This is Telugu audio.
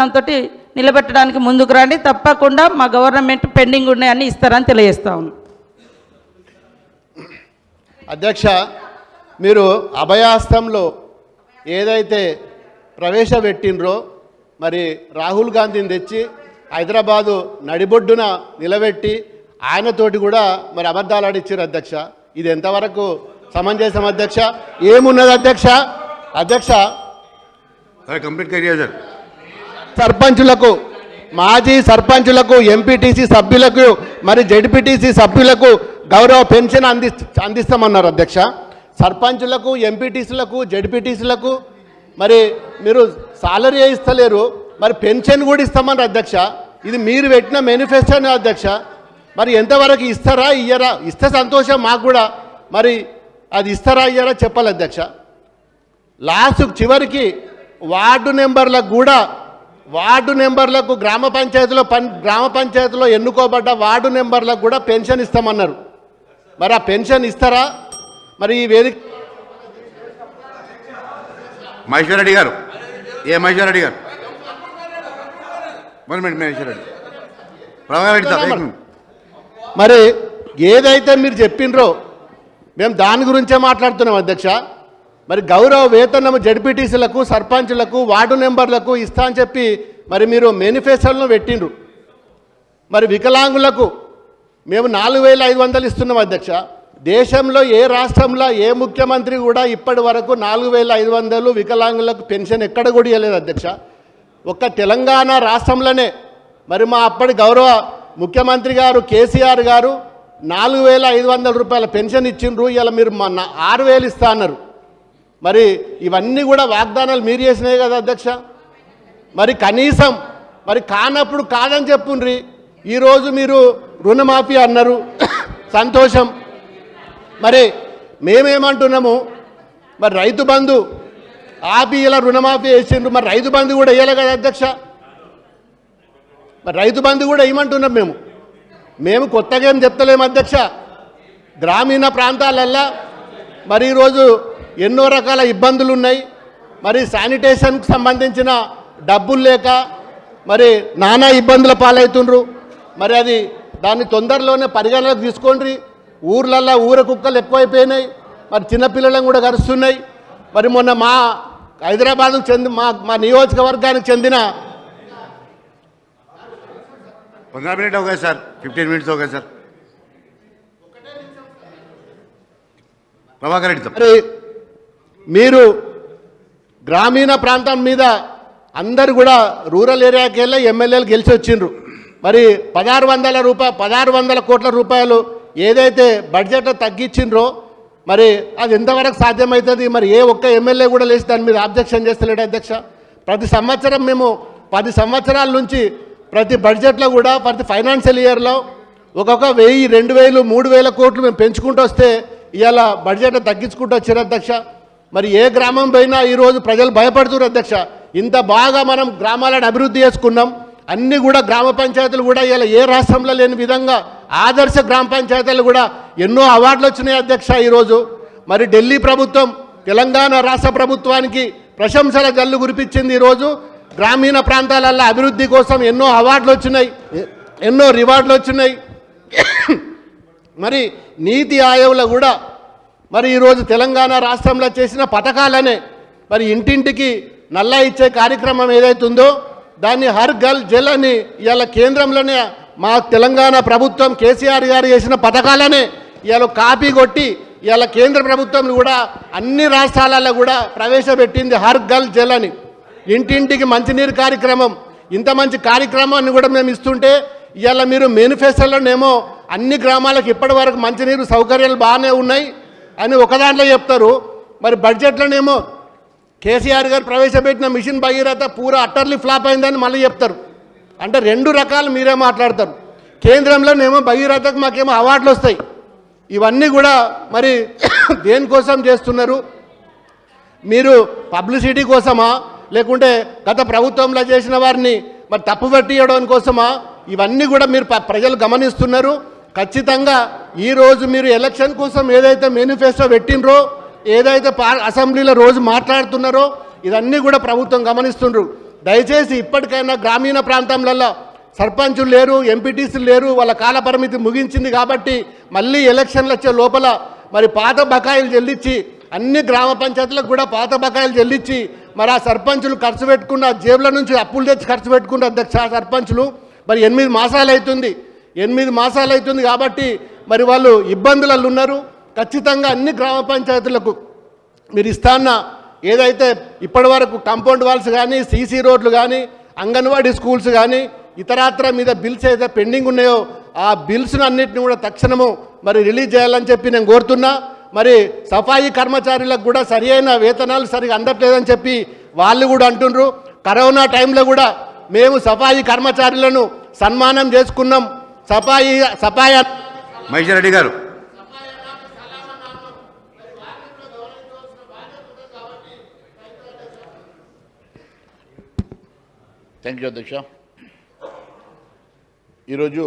దాంతో నిలబెట్టడానికి ముందుకు రండి. తప్పకుండా మా గవర్నమెంట్ పెండింగ్ ఉన్నాయని ఇస్తారని తెలియజేస్తా ఉన్నాం. అధ్యక్ష, మీరు అభయాస్తంలో ఏదైతే ప్రవేశపెట్టినరో మరి రాహుల్ గాంధీని తెచ్చి హైదరాబాదు నడిబొడ్డున నిలబెట్టి ఆయనతోటి కూడా మరి అబద్ధాలు ఆడిచ్చారు అధ్యక్ష. ఇది ఎంతవరకు సమంజసం అధ్యక్ష? ఏమున్నది అధ్యక్ష? అధ్యక్ష, కంప్లీట్ క్లియర్ సార్. సర్పంచులకు, మాజీ సర్పంచులకు, ఎంపీటీసీ సభ్యులకు మరి జెడ్పీటీసీ సభ్యులకు గౌరవ పెన్షన్ అందిస్తామన్నారు అధ్యక్ష. సర్పంచులకు, ఎంపీటీసీలకు, జెడ్పీటీసీలకు మరి మీరు సాలరీ ఇస్తలేరు, మరి పెన్షన్ కూడా ఇస్తామన్నారు అధ్యక్ష. ఇది మీరు పెట్టిన మేనిఫెస్టోనే అధ్యక్ష. మరి ఎంతవరకు ఇస్తారా ఇయ్యరా? ఇస్తే సంతోషం మాకు కూడా, మరి అది ఇస్తారా ఇయ్యరా చెప్పాలి అధ్యక్ష. లాస్ట్ చివరికి వార్డు నెంబర్లకు గ్రామ పంచాయతీలో ఎన్నుకోబడ్డ వార్డు నెంబర్లకు కూడా పెన్షన్ ఇస్తామన్నారు. మరి ఆ పెన్షన్ ఇస్తారా? మరి ఈ వేదిక మహేశ్వర్ రెడ్డి గారు, మహేశ్వర్ రెడ్డి గారు, మహేశ్వర్ రెడ్డి మరి ఏదైతే మీరు చెప్పినరో మేము దాని గురించే మాట్లాడుతున్నాం అధ్యక్ష. మరి గౌరవ వేతనము జడ్పీటీసీలకు, సర్పంచులకు, వార్డు నెంబర్లకు ఇస్తా అని చెప్పి మరి మీరు మేనిఫెస్టోలను పెట్టిండ్రు. మరి వికలాంగులకు మేము 4500 ఇస్తున్నాం అధ్యక్ష. దేశంలో ఏ రాష్ట్రంలో ఏ ముఖ్యమంత్రి కూడా ఇప్పటి వరకు 4500 వికలాంగులకు పెన్షన్ ఎక్కడ కూడా ఇవ్వలేదు అధ్యక్ష. ఒక్క తెలంగాణ రాష్ట్రంలోనే మరి మా అప్పటి గౌరవ ముఖ్యమంత్రి గారు కేసీఆర్ గారు 4500 రూపాయల పెన్షన్ ఇచ్చిండ్రు. ఇలా మీరు 6000 ఇస్తా అన్నారు. మరి ఇవన్నీ కూడా వాగ్దానాలు మీరు చేసినాయి కదా అధ్యక్ష. మరి కనీసం మరి కానప్పుడు కాదని చెప్పుండ్రి. ఈరోజు మీరు రుణమాఫీ అన్నారు, సంతోషం. మరి మేమేమంటున్నాము, మరి రైతు బంధు ఆపి ఇలా రుణమాఫీ వేసిండ్రు, మరి రైతు బంధు కూడా వేయాలి కదా అధ్యక్ష. మరి రైతు బంధు కూడా వేయమంటున్నాం. మేము కొత్తగా ఏం చెప్తలేము అధ్యక్ష. గ్రామీణ ప్రాంతాలల్లో మరి ఈరోజు ఎన్నో రకాల ఇబ్బందులు ఉన్నాయి. మరి శానిటేషన్కి సంబంధించిన డబ్బులు లేక మరి నానా ఇబ్బందుల పాలవుతుండ్రు. మరి అది దాన్ని తొందరలోనే పరిగణలోకి తీసుకోండి. ఊర్లల్లో ఊర కుక్కలు ఎక్కువైపోయినాయి, మరి చిన్నపిల్లలను కూడా కరుస్తున్నాయి. మరి మొన్న మా హైదరాబాద్కు చెంది మా నియోజకవర్గానికి చెందిన 15 मिनट हो गए सर, 15 मिनट्स हो गए सर. ప్రభాకర్ రెడ్డి సార్, మరి మీరు గ్రామీణ ప్రాంతం మీద అందరు కూడా రూరల్ ఏరియాకి వెళ్ళి ఎమ్మెల్యేలు గెలిచి వచ్చిండ్రు. మరి 1600 కోట్ల రూపాయలు ఏదైతే బడ్జెట్లో తగ్గించిండ్రో మరి అది ఎంతవరకు సాధ్యమవుతుంది? మరి ఏ ఒక్క ఎమ్మెల్యే కూడా లేచి దాని మీద ఆబ్జెక్షన్ చేస్తలేడు అధ్యక్ష. ప్రతి సంవత్సరం మేము 10 సంవత్సరాల నుంచి ప్రతి బడ్జెట్లో కూడా ప్రతి ఫైనాన్షియల్ ఇయర్లో ఒక్కొక్క 1000, 2000, 3000 కోట్లు మేము పెంచుకుంటూ వస్తే ఇవాళ బడ్జెట్ తగ్గించుకుంటూ వచ్చారు అధ్యక్ష. మరి ఏ గ్రామం పోయినా ఈరోజు ప్రజలు భయపడుతున్నారు అధ్యక్ష. ఇంత బాగా మనం గ్రామాలను అభివృద్ధి చేసుకున్నాం. అన్నీ కూడా గ్రామ పంచాయతీలు కూడా ఇలా ఏ రాష్ట్రంలో లేని విధంగా ఆదర్శ గ్రామ పంచాయతీలు కూడా ఎన్నో అవార్డులు వచ్చినాయి అధ్యక్ష. ఈరోజు మరి ఢిల్లీ ప్రభుత్వం తెలంగాణ రాష్ట్ర ప్రభుత్వానికి ప్రశంసల జల్లు కురిపించింది. ఈరోజు గ్రామీణ ప్రాంతాలలో అభివృద్ధి కోసం ఎన్నో అవార్డులు వచ్చినాయి, ఎన్నో రివార్డులు వచ్చినాయి. మరి నీతి ఆయోగ్లో కూడా మరి ఈరోజు తెలంగాణ రాష్ట్రంలో చేసిన పథకాలనే మరి ఇంటింటికి నల్లా ఇచ్చే కార్యక్రమం ఏదైతుందో దాన్ని హర్ ఘర్ జల్ అని ఇవాళ కేంద్రంలోనే మా తెలంగాణ ప్రభుత్వం కేసీఆర్ గారు చేసిన పథకాలనే ఇవాళ కాపీ కొట్టి ఇవాళ కేంద్ర ప్రభుత్వం కూడా అన్ని రాష్ట్రాలలో కూడా ప్రవేశపెట్టింది హర్ ఘర్ జల్ అని. ఇంటింటికి మంచినీరు కార్యక్రమం, ఇంత మంచి కార్యక్రమాన్ని కూడా మేము ఇస్తుంటే ఇవాళ మీరు మేనిఫెస్టోలోనేమో అన్ని గ్రామాలకు ఇప్పటి వరకు మంచినీరు సౌకర్యాలు బాగానే ఉన్నాయి అని ఒక దాంట్లో చెప్తారు. మరి బడ్జెట్లోనేమో కేసీఆర్ గారు ప్రవేశపెట్టిన మిషన్ భగీరథ పూరా అట్టర్లీ ఫ్లాప్ అయిందని మళ్ళీ చెప్తారు. అంటే 2 రకాలు మీరే మాట్లాడతారు. కేంద్రంలోనేమో భగీరథకు మాకేమో అవార్డులు వస్తాయి. ఇవన్నీ కూడా మరి దేనికోసం చేస్తున్నారు? మీరు పబ్లిసిటీ కోసమా, లేకుంటే గత ప్రభుత్వంలో చేసిన వారిని మరి తప్పు పట్టియడం కోసమా? ఇవన్నీ కూడా మీరు ప్రజలు గమనిస్తున్నారు. ఖచ్చితంగా ఈరోజు మీరు ఎలక్షన్ కోసం ఏదైతే మేనిఫెస్టో పెట్టినరో, ఏదైతే అసెంబ్లీలో రోజు మాట్లాడుతున్నారో ఇదన్నీ కూడా ప్రభుత్వం గమనిస్తుండ్రు. దయచేసి ఇప్పటికైనా గ్రామీణ ప్రాంతంలలో సర్పంచులు లేరు, ఎంపీటీసీలు లేరు, వాళ్ళ కాల పరిమితి ముగించింది కాబట్టి మళ్ళీ ఎలక్షన్లు వచ్చే లోపల మరి పాత బకాయిలు చెల్లించి అన్ని గ్రామ పంచాయతీలకు కూడా పాత బకాయిలు చెల్లించి మరి ఆ సర్పంచులు ఖర్చు పెట్టుకున్న జేబుల నుంచి అప్పులు తెచ్చి ఖర్చు పెట్టుకున్న అధ్యక్ష సర్పంచులు మరి 8 మాసాలు అవుతుంది. 8 మాసాలు అవుతుంది కాబట్టి మరి వాళ్ళు ఇబ్బందులలో ఉన్నారు. ఖచ్చితంగా అన్ని గ్రామ పంచాయతీలకు మీరు ఇస్తాన్న ఏదైతే ఇప్పటి వరకు కాంపౌండ్ వాల్స్ కానీ, సీసీ రోడ్లు కానీ, అంగన్వాడీ స్కూల్స్ కానీ, ఇతరాత్ర మీద బిల్స్ ఏదైతే పెండింగ్ ఉన్నాయో ఆ బిల్స్ను అన్నింటినీ కూడా తక్షణము మరి రిలీజ్ చేయాలని చెప్పి నేను కోరుతున్నా. మరి సఫాయి కర్మచారులకు కూడా సరి అయిన వేతనాలు సరిగా అందట్లేదని చెప్పి వాళ్ళు కూడా అంటున్నారు. కరోనా టైంలో కూడా మేము సఫాయి కర్మచారులను సన్మానం చేసుకున్నాం. సఫాయి మహేశ్వర్ రెడ్డి గారు. థ్యాంక్ యూ అధ్యక్ష. ఈరోజు